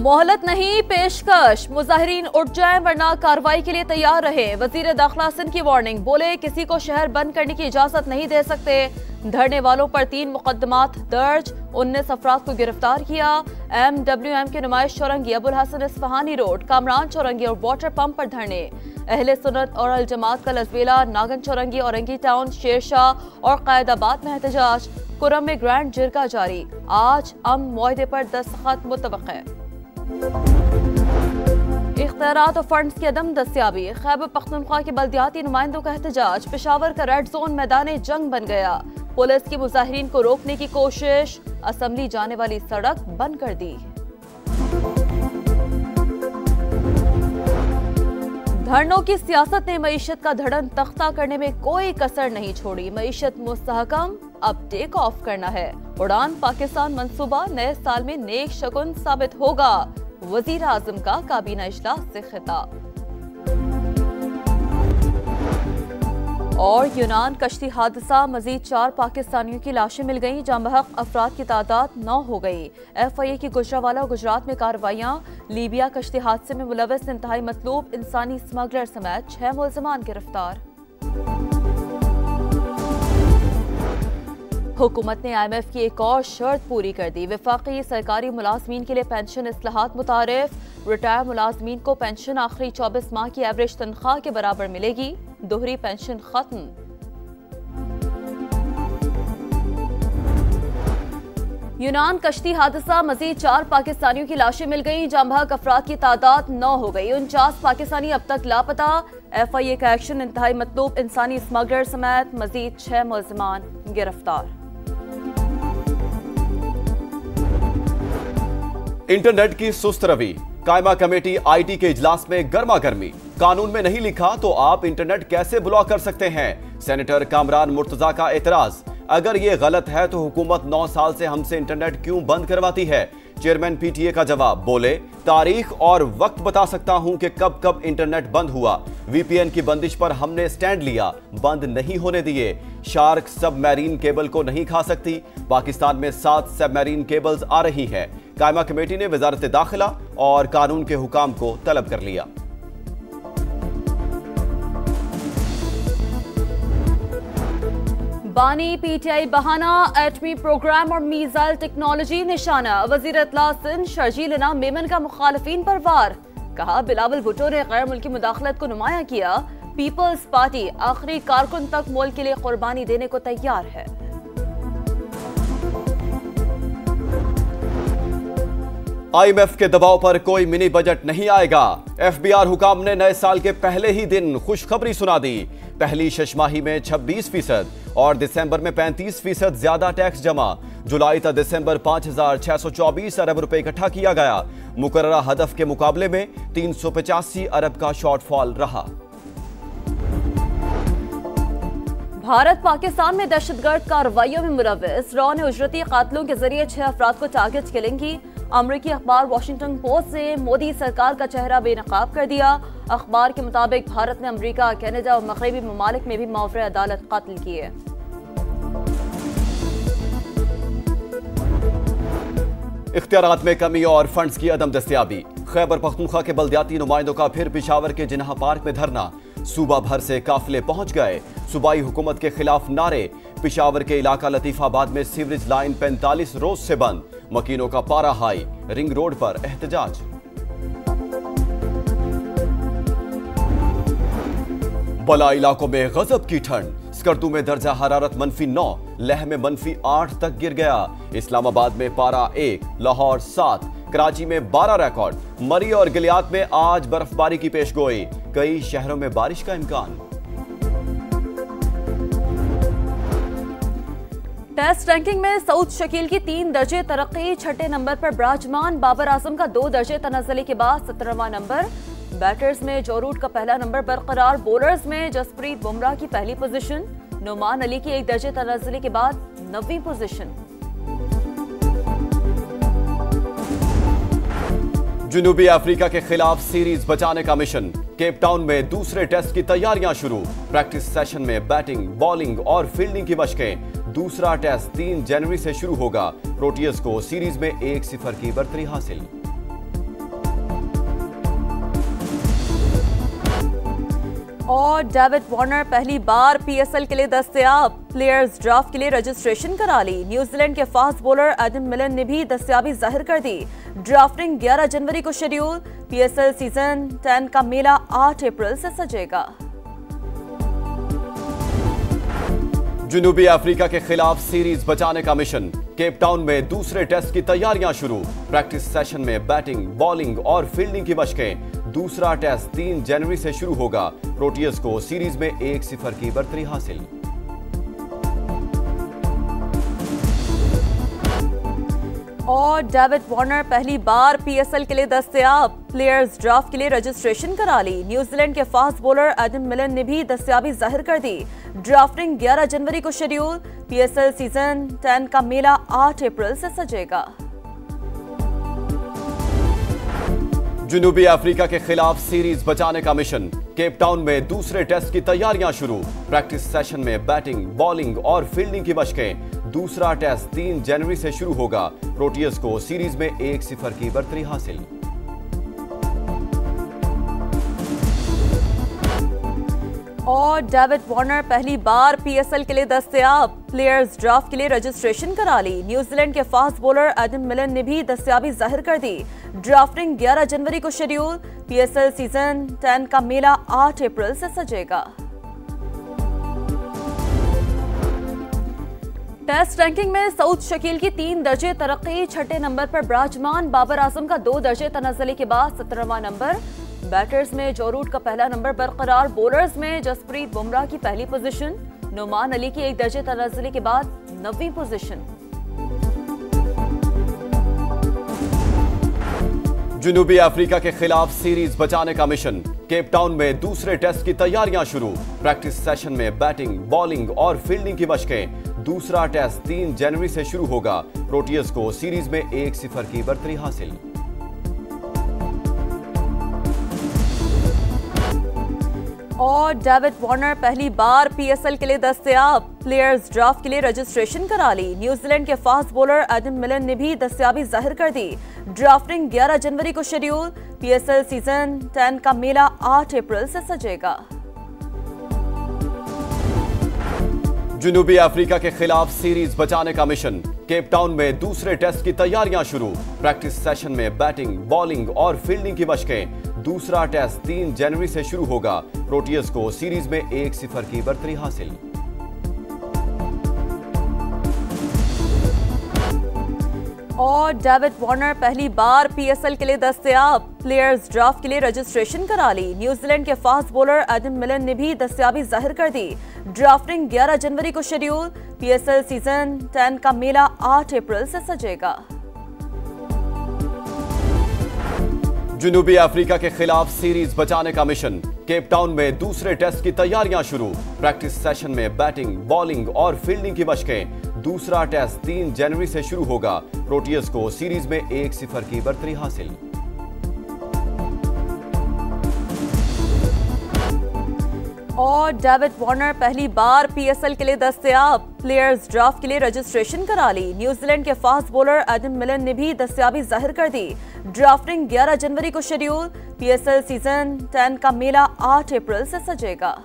मोहलत नहीं पेशकश, मुजाहिरीन उठ जाएं वरना कार्रवाई के लिए तैयार रहे। वजीर दाखिला सिंध की वार्निंग, बोले किसी को शहर बंद करने की इजाजत नहीं दे सकते। धरने वालों पर 3 मुकदमात दर्ज, 19 अफराद को गिरफ्तार किया। MWM के नुमाइश चौरंगी, अबुल हसन इस्फहानी रोड, कामरान चौरंगी और वाटर पंप पर धरने। अहले सुन्नत और अल जमात का लजबेला, नागन चौरंगी, औरंगी टाउन, शेरशाह और कायदाबाद में एहतजाज। कुरम में ग्रैंड जिरगा जारी, आज मुआहदे पर दस्तखत मुतवक्के। इख्तियारात और फंड्स की अदम दस्तियाबी, खैबर पख्तूनख्वा के बल्दियाती नुमाइंदों का एहतजाज। पेशावर का रेड जोन मैदान जंग बन गया, पुलिस की मुजाहिरीन को रोकने की कोशिश। असम्बली जाने वाली सड़क बंद कर दी। धरनों की सियासत ने मईशत का धड़न तख्ता करने में कोई कसर नहीं छोड़ी। मईशत मुस्तहकम, अब टेक ऑफ करना है। उड़ान पाकिस्तान मंसूबा नए साल में नेक शगुन साबित होगा। वजीर आजम का काबीना इजलास से खिताब। और यूनान कश्ती हादसा, मजीद 4 पाकिस्तानियों की लाशें मिल गईं। जांबहक अफराद की तादाद 9 हो गई। FIA की गुजरावाला और गुजरात में कार्रवाइयां। लीबिया कश्ती हादसे में मुलविस इंतहाई मतलूब इंसानी स्मगलर समेत 6 मुल्ज़िमान गिरफ्तार। हुकूमत ने IMF की एक और शर्त पूरी कर दी। वफाकी सरकारी मुलाजमीन के लिए पेंशन इस्लाहात मुतारिफ। रिटायर मुलाजमीन को पेंशन आखिरी 24 माह की एवरेज तनख्वाह के बराबर मिलेगी। दोहरी पेंशन खत्म। यूनान कश्ती हादसा, मजीद 4 पाकिस्तानियों की लाशें मिल गईं। जांबहक अफराद की तादाद 9 हो गई। 49 पाकिस्तानी अब तक लापता। FIA का एक्शन, इंतहाई मतलूब इंसानी स्मगलर समेत मजीद 6 मुल्ज़िमान गिरफ्तार। इंटरनेट की सुस्त रवि, कायमा कमेटी IT के इजलास में गर्मा गर्मी। कानून में नहीं लिखा तो आप इंटरनेट कैसे ब्लॉक कर सकते हैं? सेनेटर कामरान मुर्तजा का एतराज, अगर ये गलत है तो हुकूमत 9 साल से हमसे इंटरनेट क्यों बंद करवाती है? चेयरमैन PTA का जवाब, बोले तारीख और वक्त बता सकता हूं कि कब कब इंटरनेट बंद हुआ। VPN की बंदिश पर हमने स्टैंड लिया, बंद नहीं होने दिए। शार्क सबमरीन केबल को नहीं खा सकती। पाकिस्तान में 7 सबमरीन केबल्स आ रही हैं। कायमा कमेटी ने वजारत दाखिला और कानून के हुकाम को तलब कर लिया। बानी PTI बहाना, एटमी प्रोग्राम और मीज़ाइल टेक्नोलॉजी निशाना। वजीर इत्तला सिंध शर्जील इनाम मेमन का मुखालिफिन पर वार, कहा बिलावल भुट्टो ने गैर मुल्की मुदाखलत को नुमाया किया। पीपल्स पार्टी आखिरी कारकुन तक मुल्क के लिए कुर्बानी देने को तैयार है। IMF के दबाव पर कोई मिनी बजट नहीं आएगा। FBR हुकाम ने नए साल के पहले ही दिन खुशखबरी सुना दी। पहली शशमाही में 26% और दिसंबर में 35% ज्यादा टैक्स जमा। जुलाई तक दिसंबर 5,624 अरब रुपए इकट्ठा किया गया। मुकर्ररा हदफ के मुकाबले में 385 अरब का शॉर्टफॉल रहा। भारत पाकिस्तान में दहशतगर्द कार्रवाइयों में मुलविस। रॉ ने उजरती कातलों के जरिए 6 अफराद को टारगेट किलिंगी। अमरीकी अखबार वॉशिंगटन पोस्ट ने मोदी सरकार का चेहरा बेनकाब कर दिया। अखबार के मुताबिक भारत ने अमरीका, कनाडा और मगरबी ममालिक में भी मावरे अदालत कत्ल किए। इख्तियारात में कमी और फंड्स की अदम दस्तियाबी। खैबर पख्तूनख्वा के बल्दियाती नुमाइंदों का फिर पेशावर के जिन्हा पार्क में धरना। सूबा भर से काफिले पहुंच गए। सूबाई हुकूमत के खिलाफ नारे। पेशावर के इलाका लतीफाबाद में सीवरेज लाइन 45 रोज से बंद। मकीनों का पारा हाई। रिंग रोड पर एहतजाज। बला इलाकों में गजब की ठंड। स्कर्दू में दर्जा हरारत -9, लेह में -8 तक गिर गया। इस्लामाबाद में पारा 1, लाहौर 7, कराची में 12 रिकॉर्ड। मरी और गिलियात में आज बर्फबारी की पेशगोई। कई शहरों में बारिश का इम्कान। टेस्ट रैंकिंग में सऊद शकील की 3 दर्जे तरक्की। 6ठे नंबर पर बराजमान। बाबर आजम का 2 दर्जे तनाज़ुली के बाद 17वां नंबर। बैटर्स में जो रूट का पहला नंबर बरकरार। बॉलर्स में जसप्रीत बुमराह की पहली पोजीशन। नुमान अली की 1 दर्जे तनाज़ुली के बाद 9वीं पोजीशन। जनूबी अफ्रीका के खिलाफ सीरीज बचाने का मिशन। केप टाउन में दूसरे टेस्ट की तैयारियां शुरू। प्रैक्टिस सेशन में बैटिंग, बॉलिंग और फील्डिंग की मशकें। दूसरा टेस्ट 3 जनवरी से शुरू होगा। प्रोटियस को सीरीज में 1-0 की बढ़तरी हासिल। और डेविड वार्नर पहली बार पीएसएल के लिए दस्तयाब, प्लेयर्स ड्राफ्ट के लिए रजिस्ट्रेशन करा ली। न्यूजीलैंड के फास्ट बॉलर एडम मिलन ने भी दस्तयाबी जाहिर कर दी। ड्राफ्टिंग 11 जनवरी को शेड्यूल। पीएसएल सीजन 10 का मेला 8 अप्रैल से सजेगा। जनूबी अफ्रीका के खिलाफ सीरीज बचाने का मिशन। केप टाउन में दूसरे टेस्ट की तैयारियां शुरू। प्रैक्टिस सेशन में बैटिंग, बॉलिंग और फील्डिंग की मशकें। दूसरा टेस्ट 3 जनवरी से शुरू होगा। प्रोटियस को सीरीज में 1-0 की बढ़तरी हासिल। और डेविड वार्नर पहली बार पीएसएल के लिए दस्तयाब, प्लेयर्स ड्राफ्ट के लिए रजिस्ट्रेशन करा ली। न्यूजीलैंड के फास्ट बॉलर एडम मिलन ने भी दस्तयाबी जाहिर कर दी। ड्राफ्टिंग 11 जनवरी को शेड्यूल। पीएसएल सीजन 10 का मेला 8 अप्रैल से सजेगा। जनूबी अफ्रीका के खिलाफ सीरीज बचाने का मिशन। केप टाउन में दूसरे टेस्ट की तैयारियां शुरू। प्रैक्टिस सेशन में बैटिंग, बॉलिंग और फील्डिंग की मशकें। दूसरा टेस्ट 3 जनवरी से शुरू होगा। प्रोटियस को सीरीज में 1-0 की बढ़तरी हासिल। और डेविड वार्नर पहली बार पीएसएल के लिए दस्तयाब, प्लेयर्स ड्राफ्ट के लिए रजिस्ट्रेशन करा ली। न्यूजीलैंड के फास्ट बॉलर एडम मिलन ने भी दस्तयाबी जाहिर कर दी। ड्राफ्टिंग 11 जनवरी को शेड्यूल। पीएसएल सीजन 10 का मेला 8 अप्रैल से सजेगा। टेस्ट रैंकिंग में सऊद शकील की 3 दर्जे तरक्की। छठे नंबर पर बिराजमान बाबर आजम का 2 दर्जे तनज़्ज़ुली के बाद 17वां नंबर। बैटर्स में जो रूट का पहला नंबर बरकरार। बॉलर्स में जसप्रीत बुमराह की पहली पोजीशन। नुमान अली की 1 दर्जे तनज़्ज़ुली के बाद 9वीं पोजीशन। जनूबी अफ्रीका के खिलाफ सीरीज बचाने का मिशन। केप टाउन में दूसरे टेस्ट की तैयारियां शुरू। प्रैक्टिस सेशन में बैटिंग, बॉलिंग और फील्डिंग की मशकें। दूसरा टेस्ट 3 जनवरी से शुरू होगा। प्रोटियस को सीरीज में 1-0 की बढ़तरी हासिल। और डेविड वार्नर पहली बार पीएसएल के लिए दस्तयाब, प्लेयर्स ड्राफ्ट के लिए रजिस्ट्रेशन करा ली। न्यूजीलैंड के फास्ट बॉलर एडम मिलन ने भी दस्तयाबी जाहिर कर दी। ड्राफ्टिंग 11 जनवरी को शेड्यूल। पीएसएल सीजन 10 का मेला 8 अप्रैल से सजेगा। जनूबी अफ्रीका के खिलाफ सीरीज बचाने का मिशन। केप टाउन में दूसरे टेस्ट की तैयारियां शुरू। प्रैक्टिस सेशन में बैटिंग, बॉलिंग और फील्डिंग की मशकें। दूसरा टेस्ट 3 जनवरी से शुरू होगा। प्रोटियस को सीरीज में 1-0 की बढ़तरी हासिल। और डेविड वार्नर पहली बार पीएसएल के लिए दस्तयाब, प्लेयर्स ड्राफ्ट के लिए रजिस्ट्रेशन करा ली। न्यूजीलैंड के फास्ट बॉलर एडम मिलन ने भी दस्तयाबी जाहिर कर दी। ड्राफ्टिंग 11 जनवरी को शेड्यूल। पीएसएल सीजन 10 का मेला 8 अप्रैल से सजेगा। जनूबी अफ्रीका के खिलाफ सीरीज बचाने का मिशन। केप टाउन में दूसरे टेस्ट की तैयारियां शुरू। प्रैक्टिस सेशन में बैटिंग, बॉलिंग और फील्डिंग की मशकें। दूसरा टेस्ट 3 जनवरी से शुरू होगा। प्रोटियस को सीरीज में 1-0 की बढ़तरी हासिल। और डेविड वार्नर पहली बार पीएसएल के लिए दस्तयाब, प्लेयर्स ड्राफ्ट के लिए रजिस्ट्रेशन करा ली। न्यूजीलैंड के फास्ट बॉलर एडम मिलन ने भी दस्तयाबी जाहिर कर दी। ड्राफ्टिंग 11 जनवरी को शेड्यूल। पीएसएल सीजन 10 का मेला 8 अप्रैल से सजेगा।